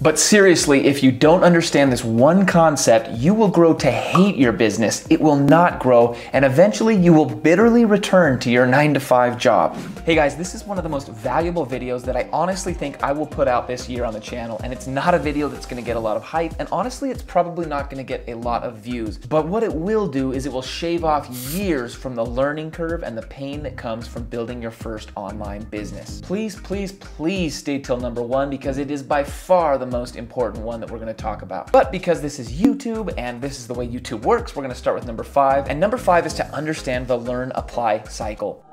But seriously, if you don't understand this one concept, you will grow to hate your business. It will not grow, and eventually you will bitterly return to your 9-to-5 job. Hey guys, this is one of the most valuable videos that I honestly think I will put out this year on the channel, and it's not a video that's gonna get a lot of hype, and honestly, it's probably not gonna get a lot of views. But what it will do is it will shave off years from the learning curve and the pain that comes from building your first online business. Please, please, please stay till number 1, because it is by far the most important one that we're gonna talk about. But because this is YouTube and this is the way YouTube works, we're gonna start with number 5. And number 5 is to understand the learn, apply cycle.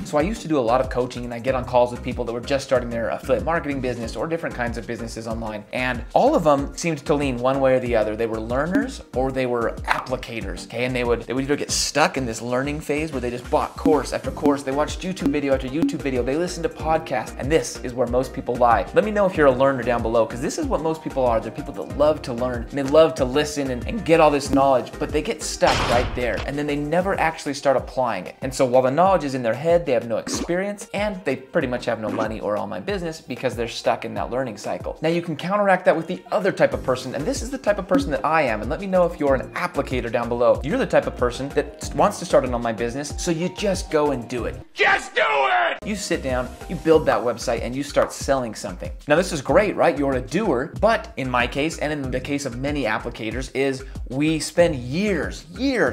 So I used to do a lot of coaching, and I get on calls with people that were just starting their affiliate marketing business or different kinds of businesses online. And all of them seemed to lean one way or the other. They were learners or they were applicators, okay? And they would either get stuck in this learning phase where they just bought course after course. They watched YouTube video after YouTube video. They listened to podcasts, and this is where most people lie. Let me know if you're a learner down below, because this is what most people are. They're people that love to learn, and they love to listen and get all this knowledge, but they get stuck right there, and then they never actually start applying it. And so while the knowledge is in their head, they have no experience, and they pretty much have no money or online business because they're stuck in that learning cycle. Now you can counteract that with the other type of person, and this is the type of person that I am, and let me know if you're an applicator down below. You're the type of person that wants to start an online business, so you just go and do it. Just do it! You sit down, you build that website, and you start selling something. Now this is great, right? You're a doer, but in my case, and in the case of many applicators, is we spend years,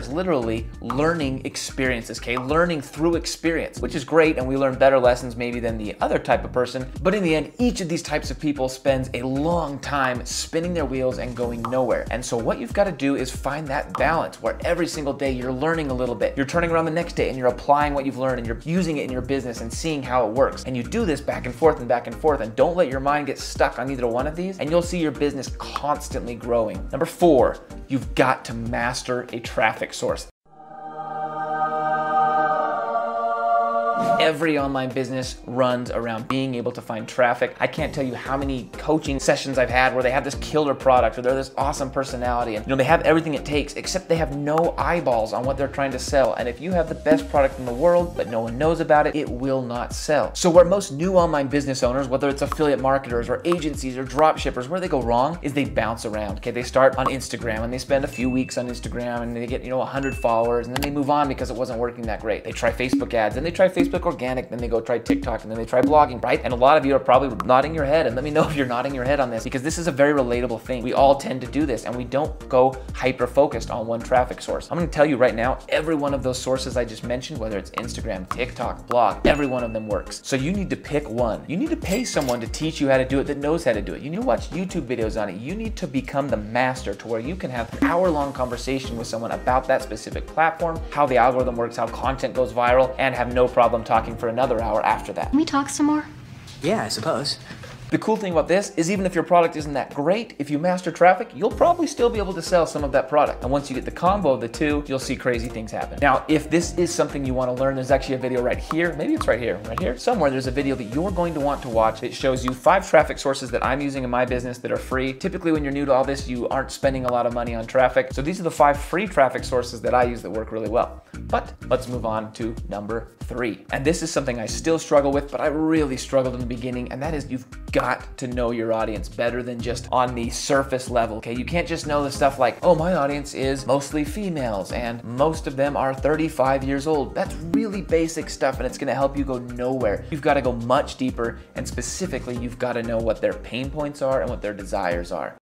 literally learning experiences, okay? Learning through experience, which is great, and we learn better lessons maybe than the other type of person, but in the end, each of these types of people spends a long time spinning their wheels and going nowhere. And so what you've got to do is find that balance where every single day you're learning a little bit, you're turning around the next day and you're applying what you've learned and you're using it in your business and seeing how it works. And you do this back and forth, and don't let your mind get stuck on either one of these, and you'll see your business constantly growing. Number 4, you've got to master a traffic source. Every online business runs around being able to find traffic. I can't tell you how many coaching sessions I've had where they have this killer product or they're this awesome personality, and they have everything it takes, except they have no eyeballs on what they're trying to sell. And if you have the best product in the world, but no one knows about it, it will not sell. So where most new online business owners, whether it's affiliate marketers or agencies or drop shippers, where they go wrong is they bounce around, okay? They start on Instagram and they spend a few weeks on Instagram and they get, 100 followers, and then they move on because it wasn't working that great. They try Facebook ads, and they try Facebook organic, then they go try TikTok, and then they try blogging, right? And a lot of you are probably nodding your head, and let me know if you're nodding your head on this, because this is a very relatable thing. We all tend to do this, and we don't go hyper-focused on one traffic source. I'm gonna tell you right now, every one of those sources I just mentioned, whether it's Instagram, TikTok, blog, every one of them works. So you need to pick one. You need to pay someone to teach you how to do it that knows how to do it. You need to watch YouTube videos on it. You need to become the master to where you can have an hour-long conversation with someone about that specific platform, how the algorithm works, how content goes viral, and have no problem talking for another hour after that. Can we talk some more? Yeah, I suppose. The cool thing about this is even if your product isn't that great, if you master traffic, you'll probably still be able to sell some of that product. And once you get the combo of the two, you'll see crazy things happen. Now, if this is something you want to learn, there's actually a video right here. Maybe it's right here, somewhere. There's a video that you're going to want to watch. It shows you 5 traffic sources that I'm using in my business that are free. Typically, when you're new to all this, you aren't spending a lot of money on traffic. So these are the 5 free traffic sources that I use that work really well. But let's move on to number 3. And this is something I still struggle with, but I really struggled in the beginning, and that is you've got to know your audience better than just on the surface level, okay? You can't just know the stuff like, oh, my audience is mostly females and most of them are 35 years old. That's really basic stuff, and it's gonna help you go nowhere. You've gotta go much deeper, and specifically, you've gotta know what their pain points are and what their desires are.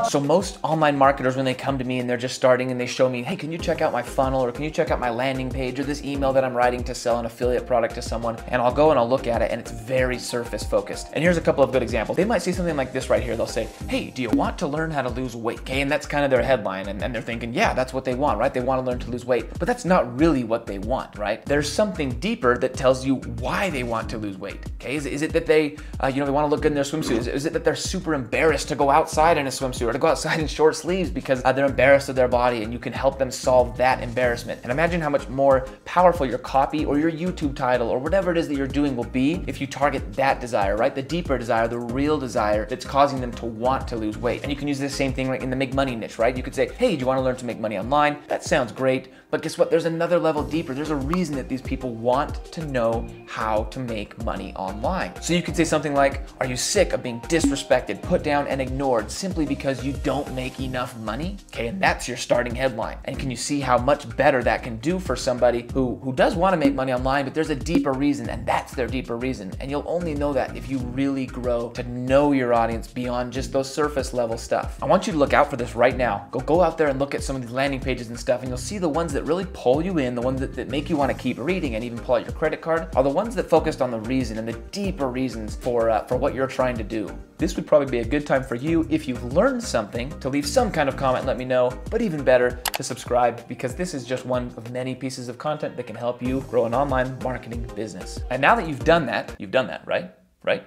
So most online marketers, when they come to me and they're just starting and they show me, hey, can you check out my funnel, or can you check out my landing page, or this email that I'm writing to sell an affiliate product to someone, and I'll go and I'll look at it, and it's very surface focused. And here's a couple of good examples. They might say something like this right here. They'll say, hey, do you want to learn how to lose weight? Okay, and that's kind of their headline, and they're thinking, yeah, that's what they want, right? They want to learn to lose weight, but that's not really what they want, right? There's something deeper that tells you why they want to lose weight, okay? Is it that they want to look good in their swimsuit? Is it that they're super embarrassed to go outside in a swimsuit or to go outside in short sleeves because they're embarrassed of their body, and you can help them solve that embarrassment? And imagine how much more powerful your copy or your YouTube title or whatever it is that you're doing will be if you target that desire, right? The deeper desire, the real desire that's causing them to want to lose weight. And you can use the same thing in the make money niche, right? You could say, hey, do you want to learn to make money online? That sounds great, But guess what? There's another level deeper. There's a reason that these people want to know how to make money online. So you could say something like, are you sick of being disrespected, put down, and ignored simply because you don't make enough money? Okay, and that's your starting headline. And can you see how much better that can do for somebody who does want to make money online, but there's a deeper reason, and that's their deeper reason. And you'll only know that if you really grow to know your audience beyond just those surface level stuff. I want you to look out for this right now. Go out there and look at some of these landing pages and stuff, and you'll see the ones that really pull you in, the ones that make you want to keep reading and even pull out your credit card, are the ones that focused on the reason and the deeper reasons for what you're trying to do. This would probably be a good time for you, if you've learned something, to leave some kind of comment and let me know, but even better, to subscribe, because this is just one of many pieces of content that can help you grow an online marketing business. And now that you've done that, right? Right?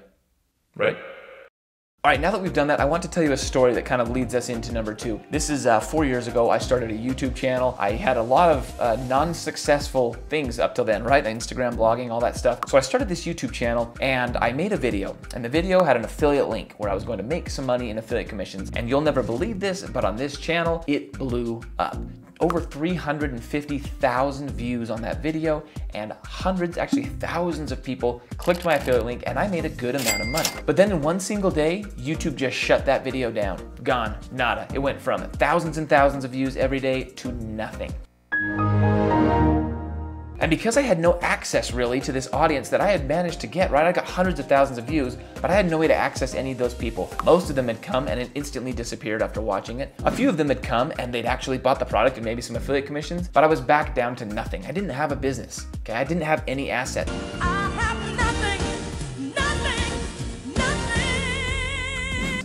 All right, now that we've done that, I want to tell you a story that kind of leads us into number 2. This is 4 years ago. I started a YouTube channel. I had a lot of non-successful things up till then, right? Instagram, blogging, all that stuff. So I started this YouTube channel and I made a video. And the video had an affiliate link where I was going to make some money in affiliate commissions. And you'll never believe this, but on this channel, it blew up. Over 350,000 views on that video, and hundreds, actually thousands of people clicked my affiliate link, and I made a good amount of money. But then in one single day, YouTube just shut that video down. Gone, nada. It went from thousands and thousands of views every day to nothing. And because I had no access really to this audience that I had managed to get, right? I got hundreds of thousands of views, but I had no way to access any of those people. Most of them had come and it instantly disappeared after watching it. A few of them had come and they'd actually bought the product and maybe some affiliate commissions, but I was back down to nothing. I didn't have a business, okay? I didn't have any asset.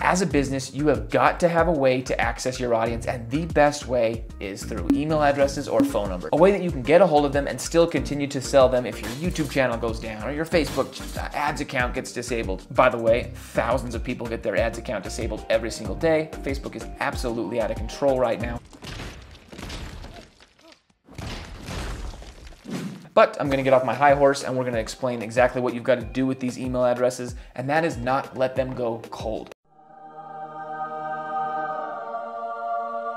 As a business, you have got to have a way to access your audience, and the best way is through email addresses or phone number. A way that you can get a hold of them and still continue to sell them if your YouTube channel goes down or your Facebook ads account gets disabled. By the way, thousands of people get their ads account disabled every single day. Facebook is absolutely out of control right now. But I'm gonna get off my high horse and we're gonna explain exactly what you've got to do with these email addresses, and that is not let them go cold.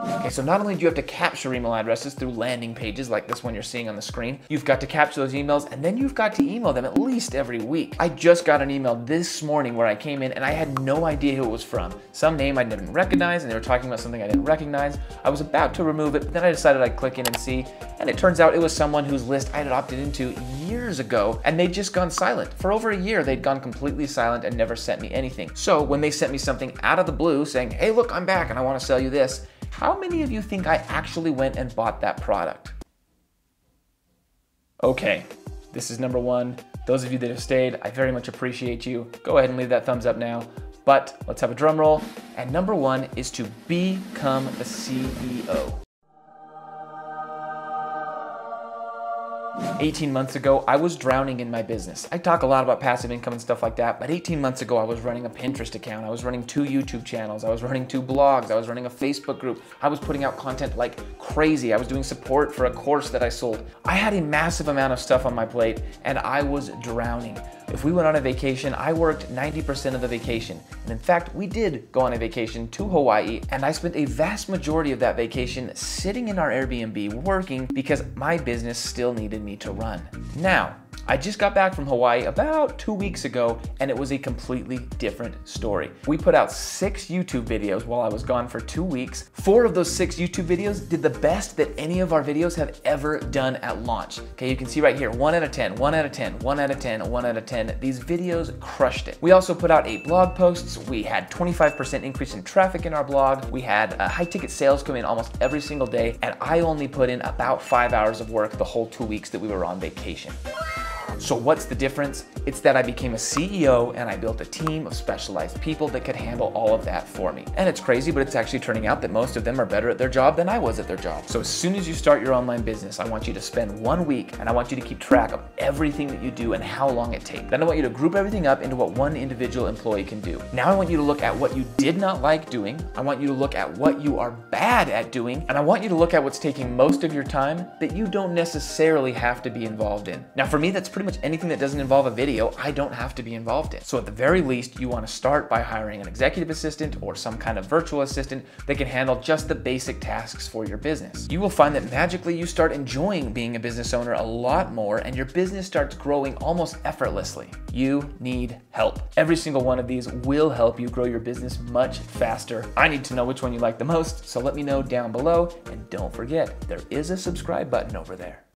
Okay, so not only do you have to capture email addresses through landing pages like this one you're seeing on the screen, you've got to capture those emails, and then you've got to email them at least every week. I just got an email this morning where I came in and I had no idea who it was from. Some name I didn't recognize, and they were talking about something I didn't recognize. I was about to remove it, but then I decided I'd click in and see, and it turns out it was someone whose list I had opted into years ago, and they'd just gone silent. For over a year, they'd gone completely silent and never sent me anything. So when they sent me something out of the blue saying, hey, look, I'm back and I want to sell you this, how many of you think I actually went and bought that product? Okay, this is number 1. Those of you that have stayed, I very much appreciate you. Go ahead and leave that thumbs up now. But let's have a drum roll. And number 1 is to become a CEO. 18 months ago, I was drowning in my business. I talk a lot about passive income and stuff like that, but 18 months ago, I was running a Pinterest account. I was running 2 YouTube channels. I was running 2 blogs. I was running a Facebook group. I was putting out content like crazy. I was doing support for a course that I sold. I had a massive amount of stuff on my plate and I was drowning. If we went on a vacation, I worked 90% of the vacation. And in fact, we did go on a vacation to Hawaii, and I spent a vast majority of that vacation sitting in our Airbnb working because my business still needed me to run. Now, I just got back from Hawaii about 2 weeks ago, and it was a completely different story. We put out 6 YouTube videos while I was gone for 2 weeks. 4 of those 6 YouTube videos did the best that any of our videos have ever done at launch. Okay, you can see right here, 1 out of 10, 1 out of 10, 1 out of 10, 1 out of 10. These videos crushed it. We also put out 8 blog posts. We had 25% increase in traffic in our blog. We had high ticket sales come in almost every single day, and I only put in about 5 hours of work the whole 2 weeks that we were on vacation. So what's the difference? It's that I became a CEO and I built a team of specialized people that could handle all of that for me. And it's crazy, but it's actually turning out that most of them are better at their job than I was at their job. So as soon as you start your online business, I want you to spend 1 week and I want you to keep track of everything that you do and how long it takes. Then I want you to group everything up into what one individual employee can do. Now I want you to look at what you did not like doing. I want you to look at what you are bad at doing. And I want you to look at what's taking most of your time that you don't necessarily have to be involved in. Now for me, that's pretty pretty much anything that doesn't involve a video, I don't have to be involved in. So at the very least, you want to start by hiring an executive assistant or some kind of virtual assistant that can handle just the basic tasks for your business. You will find that magically you start enjoying being a business owner a lot more, and your business starts growing almost effortlessly. You need help. Every single one of these will help you grow your business much faster. I need to know which one you like the most, so let me know down below, and don't forget, there is a subscribe button over there.